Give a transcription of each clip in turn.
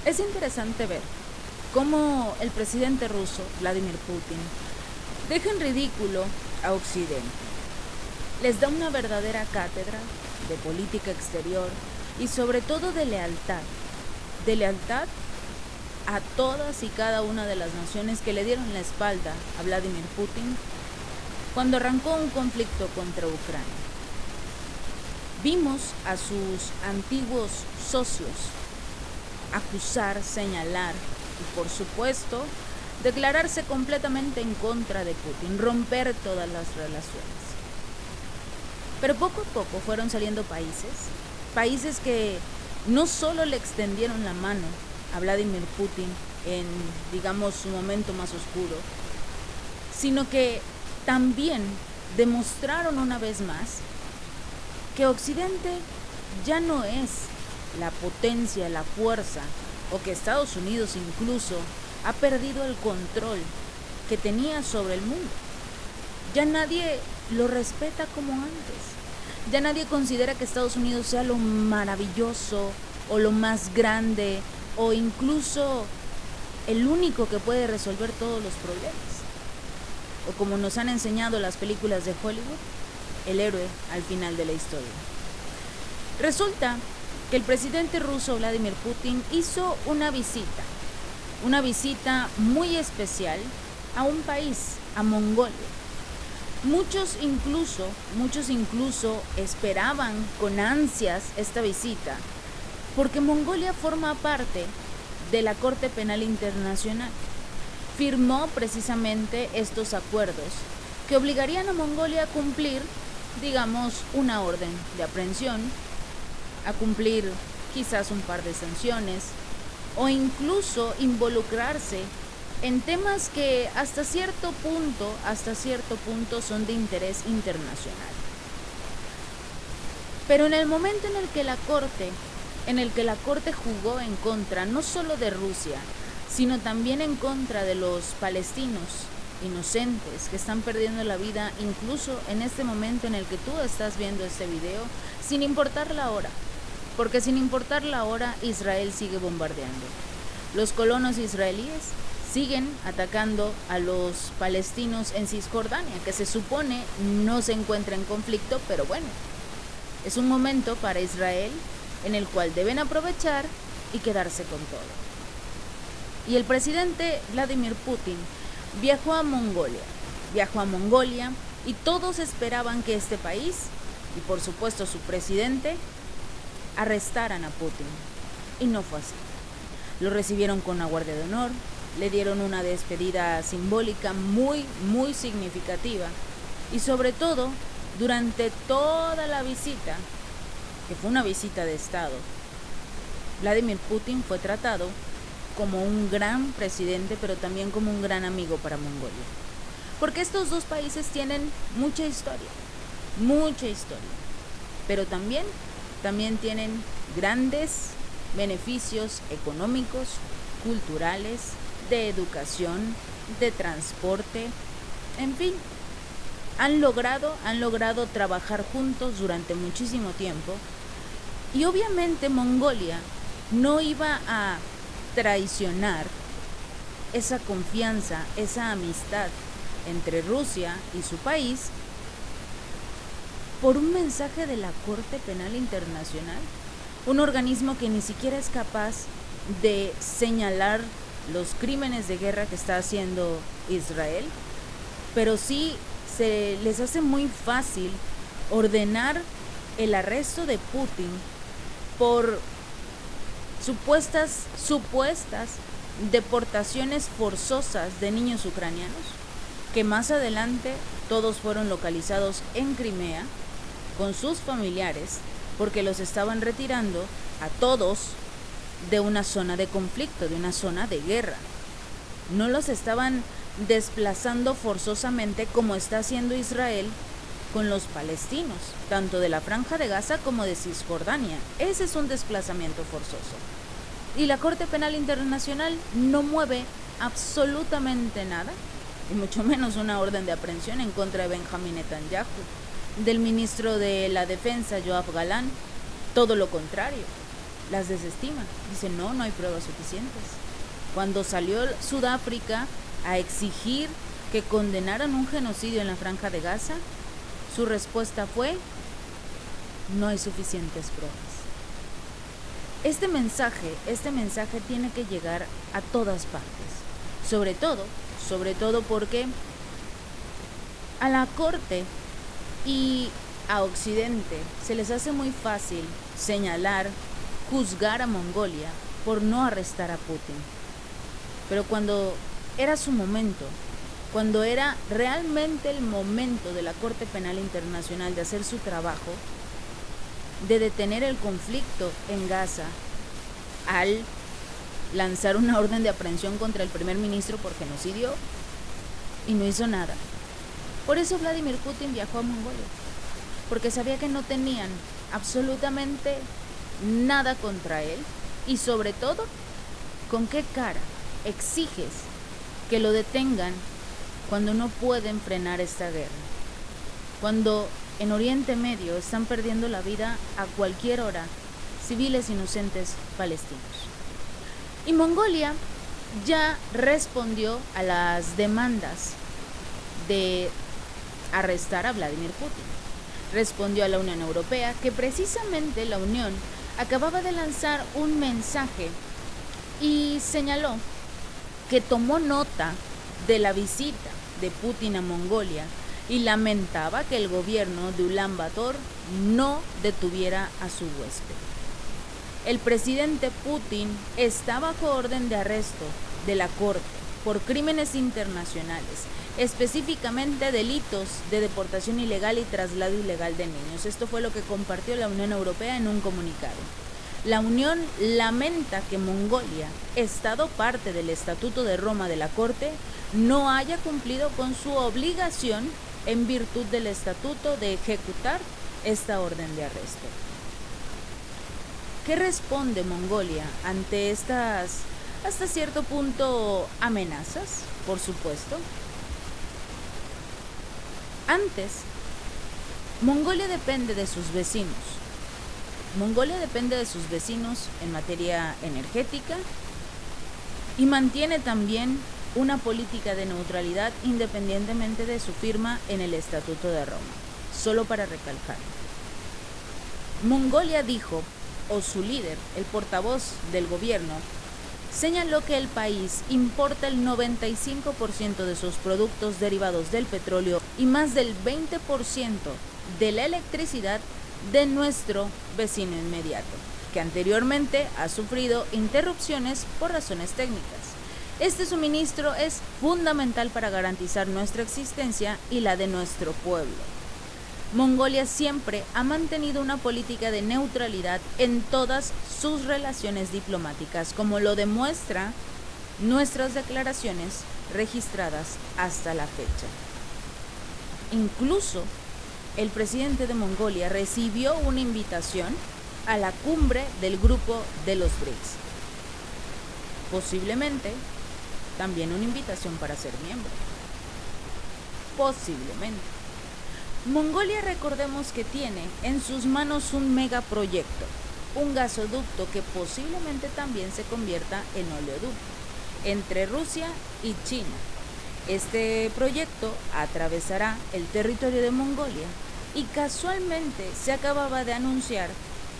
Es interesante ver cómo el presidente ruso, Vladimir Putin, deja en ridículo a Occidente. Les da una verdadera cátedra de política exterior y sobre todo de lealtad. De lealtad a todas y cada una de las naciones que le dieron la espalda a Vladimir Putin cuando arrancó un conflicto contra Ucrania. Vimos a sus antiguos socios acusar, señalar y por supuesto declararse completamente en contra de Putin, romper todas las relaciones. Pero poco a poco fueron saliendo países que no solo le extendieron la mano a Vladimir Putin en, digamos, su momento más oscuro, sino que también demostraron una vez más que Occidente ya no es la potencia, la fuerza, o que Estados Unidos incluso ha perdido el control que tenía sobre el mundo. Ya nadie lo respeta como antes. Ya nadie considera que Estados Unidos sea lo maravilloso o lo más grande o incluso el único que puede resolver todos los problemas. O como nos han enseñado las películas de Hollywood, el héroe al final de la historia. Resulta que el presidente ruso Vladimir Putin hizo una visita muy especial a un país, a Mongolia. Muchos incluso esperaban con ansias esta visita, porque Mongolia forma parte de la Corte Penal Internacional. Firmó precisamente estos acuerdos que obligarían a Mongolia a cumplir, digamos, una orden de aprehensión, a cumplir quizás un par de sanciones o incluso involucrarse en temas que hasta cierto punto son de interés internacional. Pero en el momento en el que la Corte jugó en contra no solo de Rusia, sino también en contra de los palestinos inocentes que están perdiendo la vida incluso en este momento en el que tú estás viendo este video, sin importar la hora, porque sin importar la hora Israel sigue bombardeando. Los colonos israelíes siguen atacando a los palestinos en Cisjordania, que se supone no se encuentra en conflicto, pero bueno, es un momento para Israel en el cual deben aprovechar y quedarse con todo. Y el presidente Vladimir Putin viajó a Mongolia y todos esperaban que este país, y por supuesto su presidente, arrestaran a Putin. Y no fue así. Lo recibieron con una guardia de honor, le dieron una despedida simbólica muy significativa y sobre todo durante toda la visita, que fue una visita de Estado, Vladimir Putin fue tratado como un gran presidente, pero también como un gran amigo para Mongolia. Porque estos dos países tienen mucha historia, pero también tienen grandes beneficios económicos, culturales, de educación, de transporte, en fin. Han logrado trabajar juntos durante muchísimo tiempo y obviamente Mongolia no iba a traicionar esa confianza, esa amistad entre Rusia y su país por un mensaje de la Corte Penal Internacional, un organismo que ni siquiera es capaz de señalar los crímenes de guerra que está haciendo Israel, pero sí se les hace muy fácil ordenar el arresto de Putin por supuestas deportaciones forzosas de niños ucranianos, que más adelante todos fueron localizados en Crimea con sus familiares, porque los estaban retirando a todos de una zona de conflicto, de una zona de guerra. No los estaban desplazando forzosamente como está haciendo Israel con los palestinos, tanto de la Franja de Gaza como de Cisjordania. Ese es un desplazamiento forzoso. Y la Corte Penal Internacional no mueve absolutamente nada, y mucho menos una orden de aprehensión en contra de Benjamín Netanyahu, del ministro de la Defensa, Yoav Galán. Todo lo contrario. las desestima. Dice, no hay pruebas suficientes. Cuando salió Sudáfrica a exigir que condenaran un genocidio en la Franja de Gaza, su respuesta fue, no hay suficientes pruebas. Este mensaje tiene que llegar a todas partes, sobre todo porque a la Corte y a Occidente se les hace muy fácil señalar, juzgar a Mongolia por no arrestar a Putin. Pero cuando era su momento, cuando era realmente el momento de la Corte Penal Internacional de hacer su trabajo, de detener el conflicto en Gaza, al lanzar una orden de aprehensión contra el primer ministro por genocidio, y no hizo nada. Por eso Vladimir Putin viajó a Mongolia, porque sabía que no tenían absolutamente nada contra él, y sobre todo, ¿con qué cara exiges que lo detengan cuando no pueden frenar esta guerra? Cuando en Oriente Medio están perdiendo la vida a cualquier hora civiles inocentes palestinos. Y Mongolia ya respondió a las demandas de arrestar a Vladimir Putin. Respondió a la Unión Europea, que precisamente la Unión acababa de lanzar un mensaje y señaló que tomó nota de la visita de Putin a Mongolia y lamentaba que el gobierno de Ulan Bator no detuviera a su huésped. El presidente Putin está bajo orden de arresto de la Corte por crímenes internacionales, específicamente delitos de deportación ilegal y traslado ilegal de niños. Esto fue lo que compartió la Unión Europea en un comunicado. La Unión lamenta que Mongolia, Estado parte del Estatuto de Roma de la Corte, no haya cumplido con su obligación en virtud del Estatuto de ejecutar esta orden de arresto. ¿Qué responde Mongolia ante estas, hasta cierto punto, amenazas? Por supuesto. Antes, Mongolia depende de sus vecinos. Mongolia depende de sus vecinos en materia energética y mantiene también una política de neutralidad independientemente de su firma en el Estatuto de Roma. Solo para recalcar. Mongolia dijo, o su líder, el portavoz del gobierno, señaló que el país importa el 95% de sus productos derivados del petróleo y más del 20% de la electricidad de nuestro vecino inmediato, que anteriormente ha sufrido interrupciones por razones técnicas. Este suministro es fundamental para garantizar nuestra existencia y la de nuestro pueblo. Mongolia siempre ha mantenido una política de neutralidad en todas sus relaciones diplomáticas, como lo demuestra nuestras declaraciones registradas hasta la fecha. Incluso el presidente de Mongolia recibió una invitación a la cumbre del grupo de los BRICS. Posiblemente también una invitación para ser miembro. Posiblemente. Mongolia, recordemos que tiene en sus manos un megaproyecto, un gasoducto que posiblemente también se convierta en oleoducto, entre Rusia y China. Este proyecto atravesará el territorio de Mongolia y casualmente se acababa de anunciar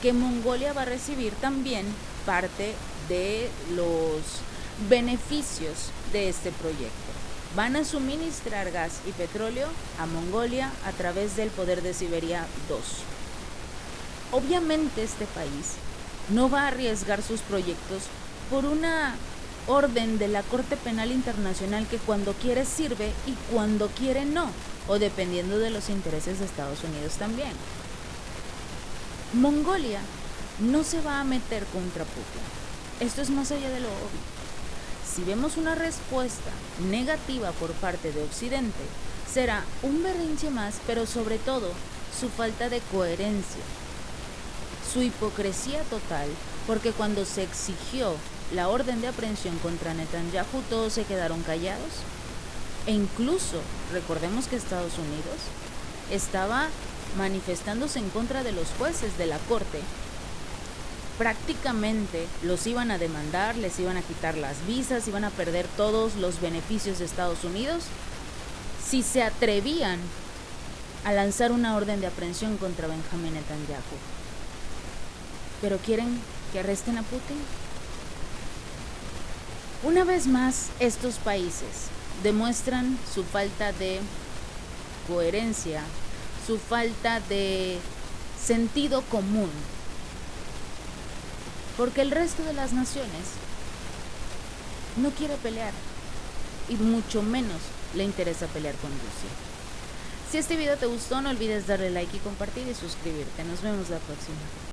que Mongolia va a recibir también parte de los beneficios de este proyecto. Van a suministrar gas y petróleo a Mongolia a través del poder de Siberia 2. Obviamente este país no va a arriesgar sus proyectos por una orden de la Corte Penal Internacional que cuando quiere sirve y cuando quiere no, o dependiendo de los intereses de Estados Unidos también. Mongolia no se va a meter contra Putin. Esto es más allá de lo obvio. Si vemos una respuesta negativa por parte de Occidente, será un berrinche más, pero sobre todo su falta de coherencia, su hipocresía total, porque cuando se exigió la orden de aprehensión contra Netanyahu, todos se quedaron callados. E incluso, recordemos que Estados Unidos estaba manifestándose en contra de los jueces de la Corte prácticamente los iban a demandar, les iban a quitar las visas, iban a perder todos los beneficios de Estados Unidos si se atrevían a lanzar una orden de aprehensión contra Benjamín Netanyahu. ¿Pero quieren que arresten a Putin? Una vez más, estos países demuestran su falta de coherencia, su falta de sentido común, porque el resto de las naciones no quiere pelear y mucho menos le interesa pelear con Rusia. Si este video te gustó, no olvides darle like y compartir y suscribirte. Nos vemos la próxima.